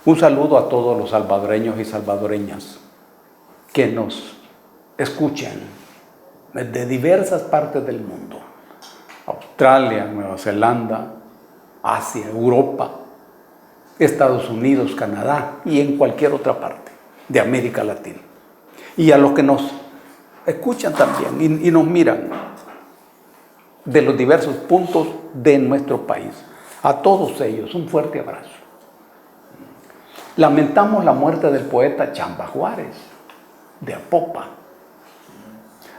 Un saludo a todos los salvadoreños y salvadoreñas que nos escuchan de diversas partes del mundo. Australia, Nueva Zelanda, Asia, Europa, Estados Unidos, Canadá y en cualquier otra parte de América Latina. Y a los que nos escuchan también y nos miran de los diversos puntos de nuestro país. A todos ellos un fuerte abrazo. Lamentamos la muerte del poeta Chamba Juárez, de Apopa.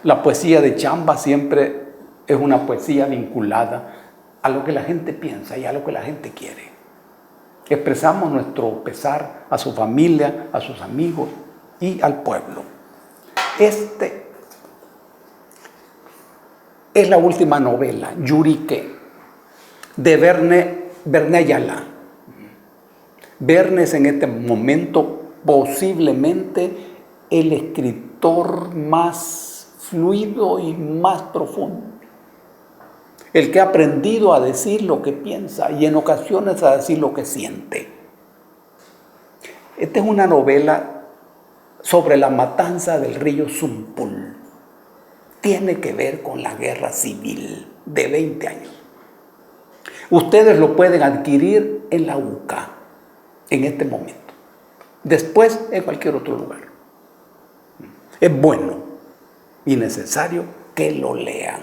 La poesía de Chamba siempre es una poesía vinculada a lo que la gente piensa y a lo que la gente quiere. Expresamos nuestro pesar a su familia, a sus amigos y al pueblo. Este es la última novela, Yurique, de Verne Ayala. Verne es en este momento posiblemente el escritor más fluido y más profundo. El que ha aprendido a decir lo que piensa y en ocasiones a decir lo que siente. Esta es una novela sobre la matanza del río Zumpul. Tiene que ver con la guerra civil de 20 años. Ustedes lo pueden adquirir en la UCA en este momento. Después en cualquier otro lugar. Es bueno y necesario que lo lean.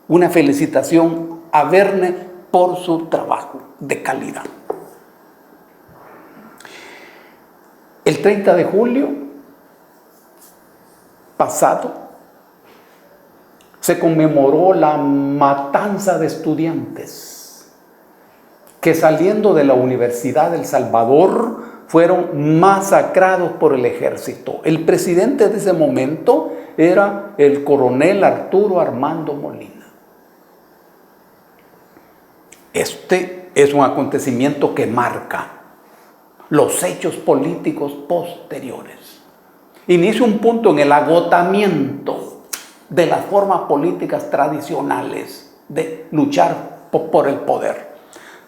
Una felicitación a Verne por su trabajo de calidad. El 30 de julio pasado se conmemoró la matanza de estudiantes que saliendo de la Universidad del Salvador fueron masacrados por el ejército. El presidente de ese momento era el coronel Arturo Armando Molina. Este es un acontecimiento que marca los hechos políticos posteriores. Inicia un punto en el agotamiento de las formas políticas tradicionales de luchar por el poder.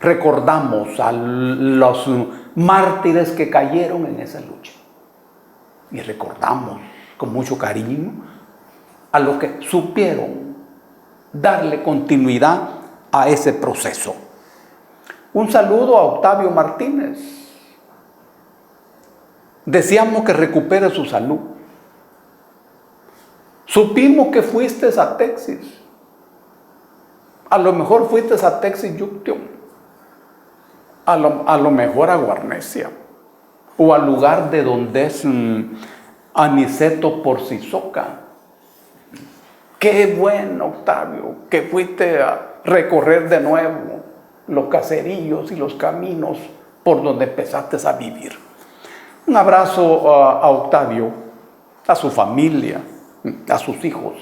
Recordamos a los mártires que cayeron en esa lucha. Y recordamos con mucho cariño a los que supieron darle continuidad a ese proceso. Un saludo a Octavio Martínez. Deseamos que recupere su salud. Supimos que fuiste a Texas. A lo mejor fuiste a Texas Junction. A lo mejor a Guarnesia. O al lugar de donde es Aniceto Porcisoca. Qué bueno, Octavio, que fuiste a recorrer de nuevo los caseríos y los caminos por donde empezaste a vivir. Un abrazo a Octavio, a su familia, a sus hijos,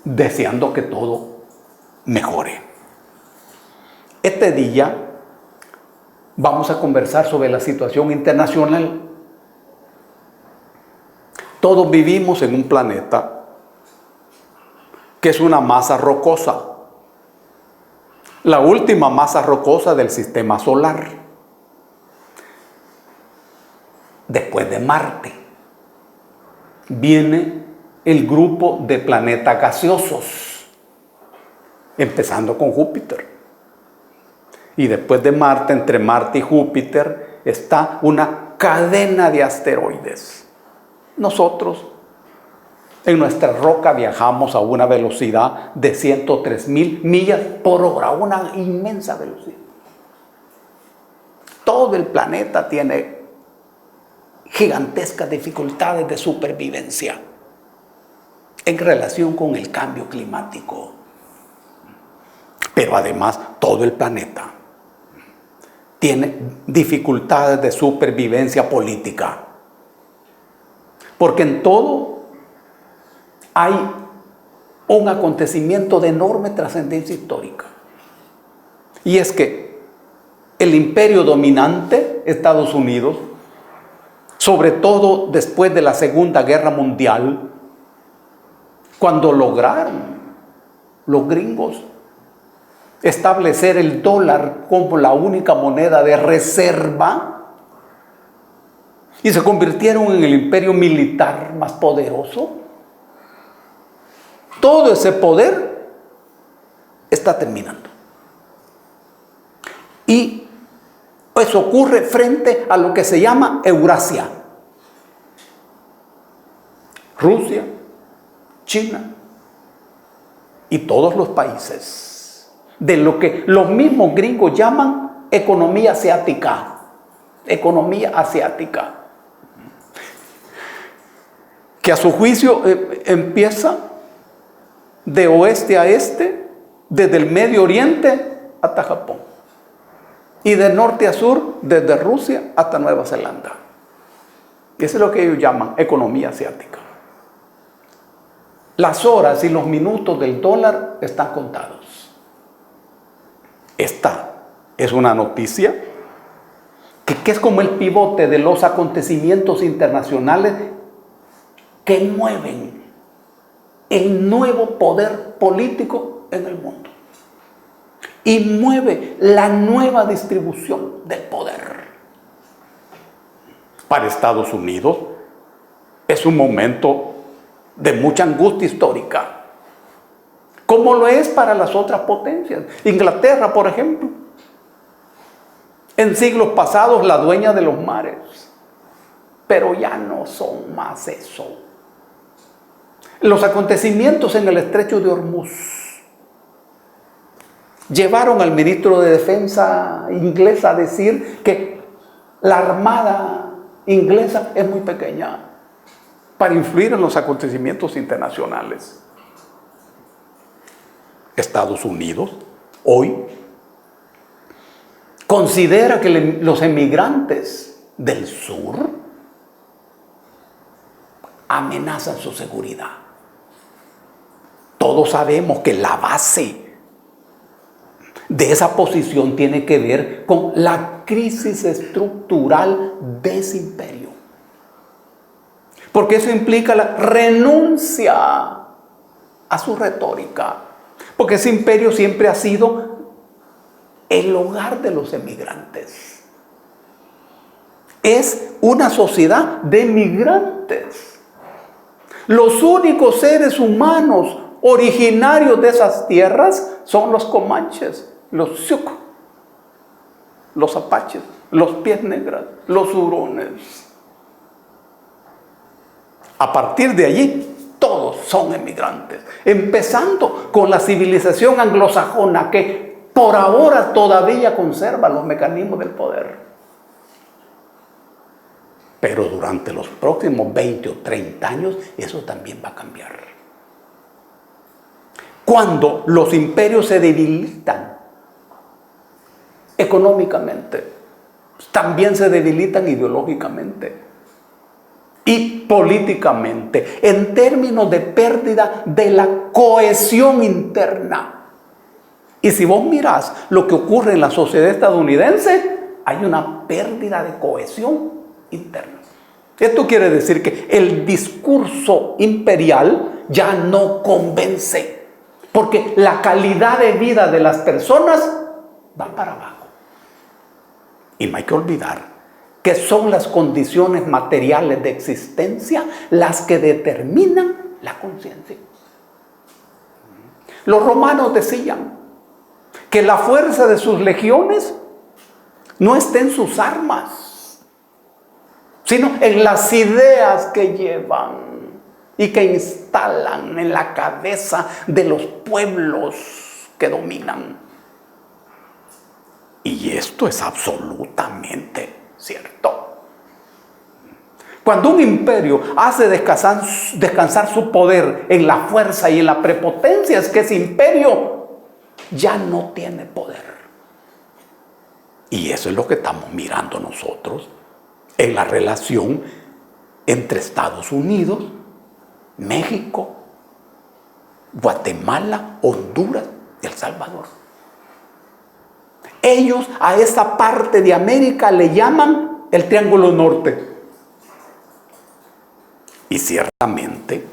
deseando que todo mejore. Este día vamos a conversar sobre la situación internacional. Todos vivimos en un planeta que es una masa rocosa, la última masa rocosa del sistema solar, después de Marte. Viene el grupo de planetas gaseosos, empezando con Júpiter. Y después de Marte, entre Marte y Júpiter, está una cadena de asteroides. Nosotros, en nuestra roca, viajamos a una velocidad de 103.000 millas por hora, una inmensa velocidad. Todo el planeta tiene gigantescas dificultades de supervivencia en relación con el cambio climático. Pero además, todo el planeta tiene dificultades de supervivencia política. Porque en todo hay un acontecimiento de enorme trascendencia histórica. Y es que el imperio dominante, Estados Unidos, sobre todo después de la Segunda Guerra Mundial, cuando lograron los gringos establecer el dólar como la única moneda de reserva y se convirtieron en el imperio militar más poderoso. Todo ese poder está terminando. Y eso ocurre frente a lo que se llama Eurasia. Rusia, China y todos los países de lo que los mismos gringos llaman economía asiática. Economía asiática. Que a su juicio empieza de oeste a este, desde el Medio Oriente hasta Japón. Y de norte a sur, desde Rusia hasta Nueva Zelanda. Eso es lo que ellos llaman economía asiática. Las horas y los minutos del dólar están contados. Esta es una noticia que es como el pivote de los acontecimientos internacionales que mueven el nuevo poder político en el mundo y mueve la nueva distribución del poder. Para Estados Unidos es un momento de mucha angustia histórica, como lo es para las otras potencias. Inglaterra, por ejemplo, en siglos pasados la dueña de los mares, pero ya no son más eso. Los acontecimientos en el estrecho de Hormuz llevaron al ministro de Defensa inglés a decir que la armada inglesa es muy pequeña para influir en los acontecimientos internacionales. Estados Unidos hoy considera que los emigrantes del sur amenazan su seguridad. Todos sabemos que la base de esa posición tiene que ver con la crisis estructural de ese imperio. Porque eso implica la renuncia a su retórica. Porque ese imperio siempre ha sido el hogar de los emigrantes. Es una sociedad de emigrantes. Los únicos seres humanos originarios de esas tierras son los comanches, los sioux, los apaches, los pies negras, los hurones. A partir de allí, todos son emigrantes, empezando con la civilización anglosajona que por ahora todavía conserva los mecanismos del poder. Pero durante los próximos 20 o 30 años, eso también va a cambiar. Cuando los imperios se debilitan económicamente, también se debilitan ideológicamente y políticamente, en términos de pérdida de la cohesión interna. Y si vos mirás lo que ocurre en la sociedad estadounidense, hay una pérdida de cohesión interna. Esto quiere decir que el discurso imperial ya no convence, porque la calidad de vida de las personas va para abajo. Y no hay que olvidar que son las condiciones materiales de existencia las que determinan la conciencia. Los romanos decían que la fuerza de sus legiones no está en sus armas, sino en las ideas que llevan y que instalan en la cabeza de los pueblos que dominan. Y esto es absolutamente cierto. Cuando un imperio hace descansar su poder en la fuerza y en la prepotencia, es que ese imperio ya no tiene poder. Y eso es lo que estamos mirando nosotros en la relación entre Estados Unidos, México, Guatemala, Honduras y El Salvador. Ellos a esa parte de América le llaman el Triángulo Norte. Y ciertamente,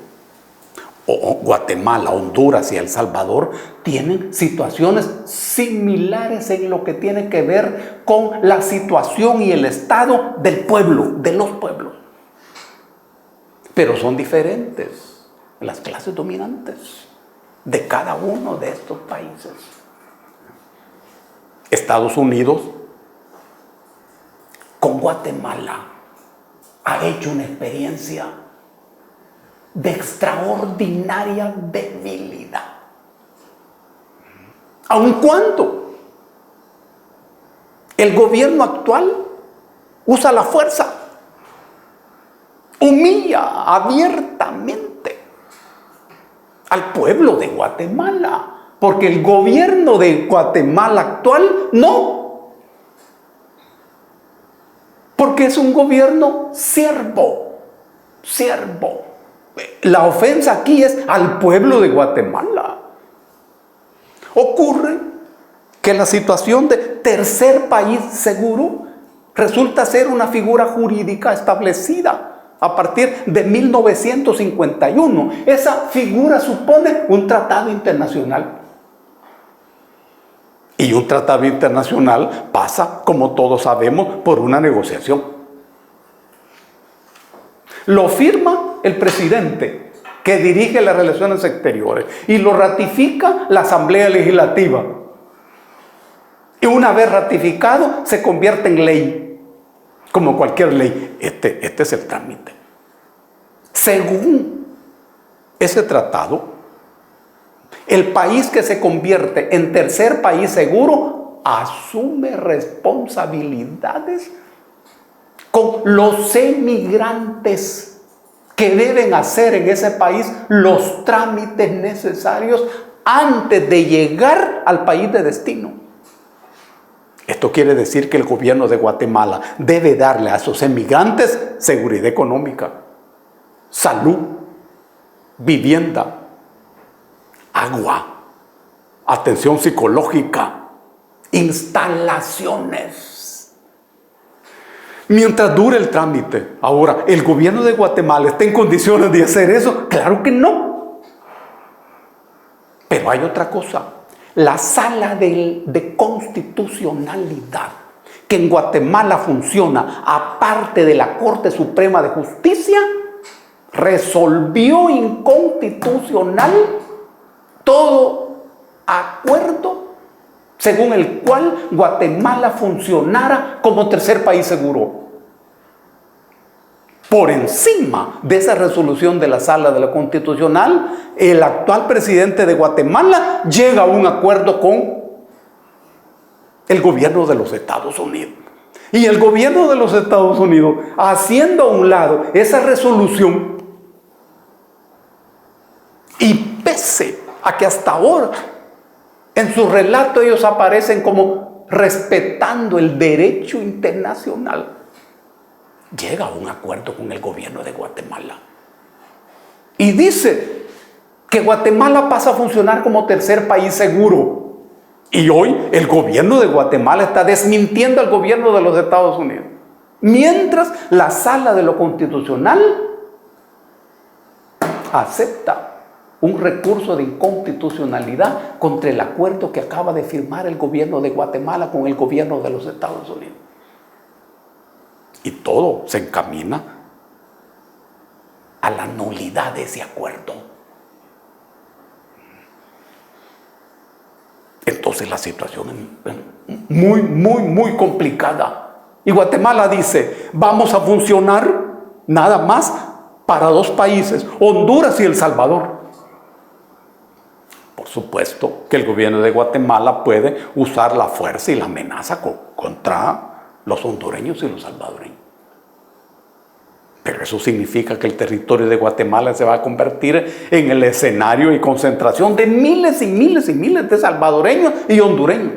o Guatemala, Honduras y El Salvador tienen situaciones similares en lo que tiene que ver con la situación y el estado del pueblo, de los pueblos. Pero son diferentes las clases dominantes de cada uno de estos países. Estados Unidos con Guatemala ha hecho una experiencia de extraordinaria debilidad. Aun cuando el gobierno actual usa la fuerza, humilla abiertamente al pueblo de Guatemala, porque el gobierno de Guatemala actual no, porque es un gobierno siervo. La ofensa aquí es al pueblo de Guatemala. Ocurre que la situación de tercer país seguro resulta ser una figura jurídica establecida a partir de 1951. Esa figura supone un tratado internacional. Y un tratado internacional pasa, como todos sabemos, por una negociación. Lo firma el presidente que dirige las relaciones exteriores y lo ratifica la Asamblea Legislativa. Y una vez ratificado, se convierte en ley, como cualquier ley. Este es el trámite. Según ese tratado, el país que se convierte en tercer país seguro asume responsabilidades con los emigrantes que deben hacer en ese país los trámites necesarios antes de llegar al país de destino. Esto quiere decir que el gobierno de Guatemala debe darle a esos emigrantes seguridad económica, salud, vivienda, agua, atención psicológica, instalaciones. Mientras dure el trámite. Ahora, ¿el gobierno de Guatemala está en condiciones de hacer eso? Claro que no. Pero hay otra cosa. La sala de constitucionalidad, que en Guatemala funciona aparte de la Corte Suprema de Justicia, resolvió inconstitucional todo acuerdo según el cual Guatemala funcionara como tercer país seguro. Por encima de esa resolución de la Sala de la Constitucional, el actual presidente de Guatemala llega a un acuerdo con el gobierno de los Estados Unidos. Y el gobierno de los Estados Unidos, haciendo a un lado esa resolución, y pese a que hasta ahora en su relato ellos aparecen como respetando el derecho internacional, llega a un acuerdo con el gobierno de Guatemala y dice que Guatemala pasa a funcionar como tercer país seguro. Y hoy el gobierno de Guatemala está desmintiendo al gobierno de los Estados Unidos, mientras la Sala de lo Constitucional acepta un recurso de inconstitucionalidad contra el acuerdo que acaba de firmar el gobierno de Guatemala con el gobierno de los Estados Unidos. Y todo se encamina a la nulidad de ese acuerdo. Entonces la situación es muy complicada. Y Guatemala dice, vamos a funcionar nada más para dos países, Honduras y El Salvador. Por supuesto que el gobierno de Guatemala puede usar la fuerza y la amenaza contra los hondureños y los salvadoreños. Pero eso significa que el territorio de Guatemala se va a convertir en el escenario y concentración de miles y miles y miles de salvadoreños y hondureños.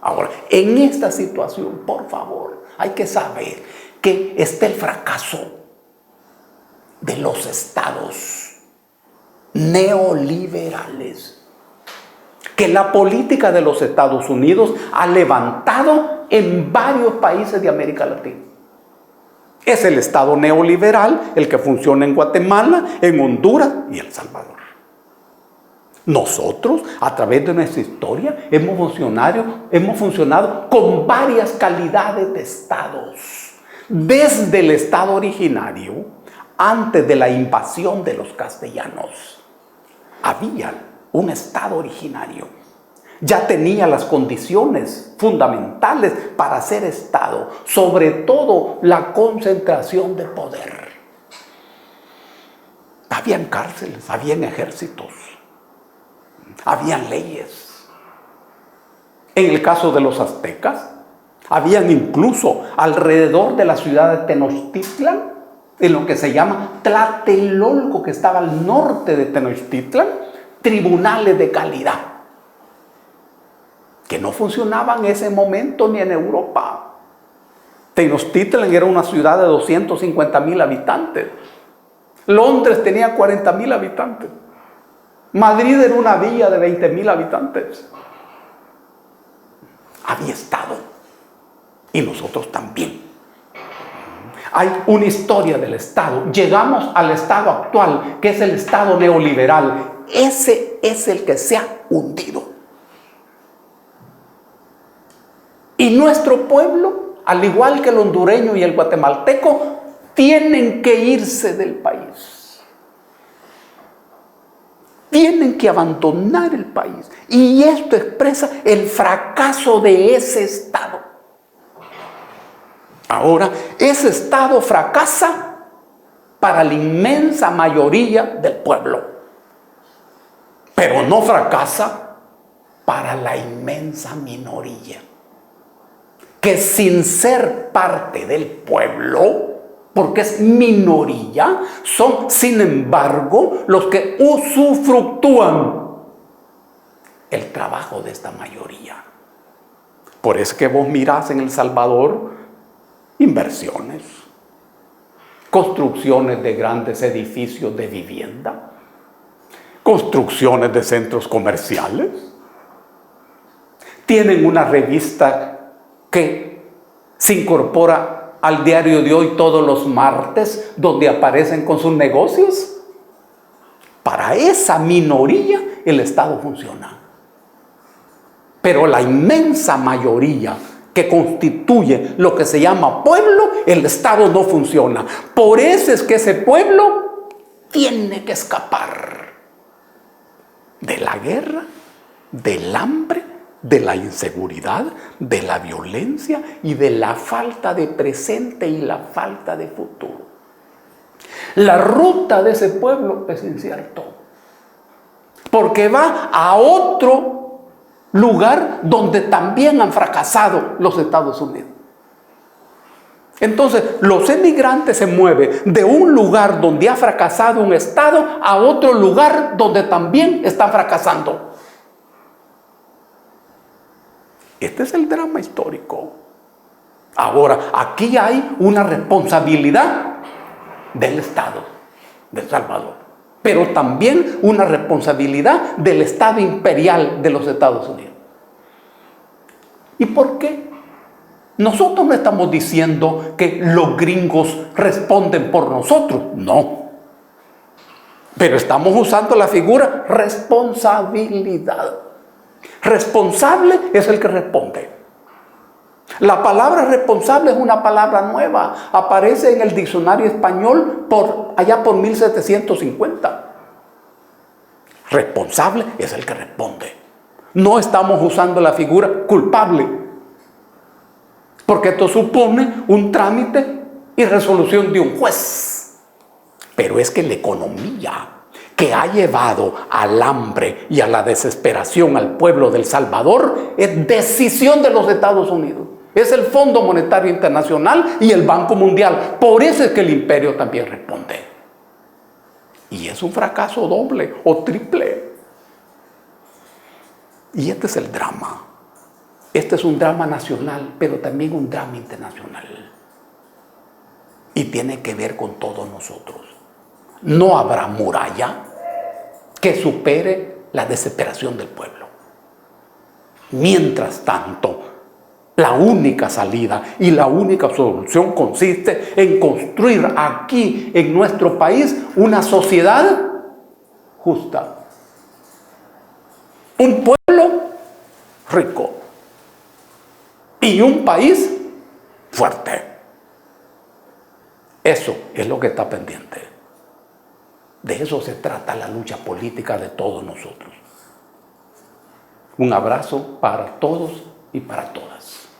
Ahora, en esta situación, por favor, hay que saber que está el fracaso de los estados neoliberales, que la política de los Estados Unidos ha levantado en varios países de América Latina. Es el Estado neoliberal el que funciona en Guatemala, en Honduras y El Salvador. Nosotros, a través de nuestra historia, hemos funcionado con varias calidades de estados. Desde el estado originario, antes de la invasión de los castellanos, había un estado originario. Ya tenía las condiciones fundamentales para ser estado, sobre todo la concentración de poder. Habían cárceles, habían ejércitos, habían leyes. En el caso de los aztecas, habían incluso alrededor de la ciudad de Tenochtitlan, en lo que se llama Tlatelolco, que estaba al norte de Tenochtitlan, tribunales de calidad, que no funcionaban en ese momento ni en Europa. Tenochtitlan era una ciudad de 250,000 habitantes. Londres tenía 40,000 habitantes. Madrid era una villa de 20,000 habitantes. Había estado. Y nosotros también. Hay una historia del Estado. Llegamos al Estado actual, que es el Estado neoliberal. Ese es el que se ha hundido. Y nuestro pueblo, al igual que el hondureño y el guatemalteco, tienen que irse del país. Tienen que abandonar el país. Y esto expresa el fracaso de ese Estado. Ahora, ese Estado fracasa para la inmensa mayoría del pueblo, pero no fracasa para la inmensa minoría, que sin ser parte del pueblo, porque es minoría, son sin embargo los que usufructúan el trabajo de esta mayoría. Por eso que vos mirás en El Salvador inversiones, construcciones de grandes edificios de vivienda, construcciones de centros comerciales. Tienen una revista que se incorpora al diario de hoy todos los martes, donde aparecen con sus negocios. Para esa minoría el Estado funciona. Pero la inmensa mayoría que constituye lo que se llama pueblo, el Estado no funciona. Por eso es que ese pueblo tiene que escapar de la guerra, del hambre, de la inseguridad, de la violencia y de la falta de presente y la falta de futuro. La ruta de ese pueblo es incierto, porque va a otro lugar donde también han fracasado los Estados Unidos. Entonces, los emigrantes se mueven de un lugar donde ha fracasado un Estado a otro lugar donde también están fracasando. Este es el drama histórico. Ahora, aquí hay una responsabilidad del Estado de El Salvador, pero también una responsabilidad del Estado imperial de los Estados Unidos. ¿Y por qué? Nosotros no estamos diciendo que los gringos responden por nosotros, no. Pero estamos usando la figura responsabilidad. Responsable es el que responde. La palabra responsable es una palabra nueva. Aparece en el diccionario español allá por 1750. Responsable es el que responde. No estamos usando la figura culpable, porque esto supone un trámite y resolución de un juez. Pero es que la economía que ha llevado al hambre y a la desesperación al pueblo de El Salvador es decisión de los Estados Unidos. Es el Fondo Monetario Internacional y el Banco Mundial. Por eso es que el imperio también responde. Y es un fracaso doble o triple. Y este es el drama. Este es un drama nacional, pero también un drama internacional. Y tiene que ver con todos nosotros. No habrá muralla que supere la desesperación del pueblo. Mientras tanto, La única salida y la única solución consiste en construir aquí en nuestro país una sociedad justa. Un pueblo rico y un país fuerte. Eso es lo que está pendiente. De eso se trata la lucha política de todos nosotros. Un abrazo para todos y para todas.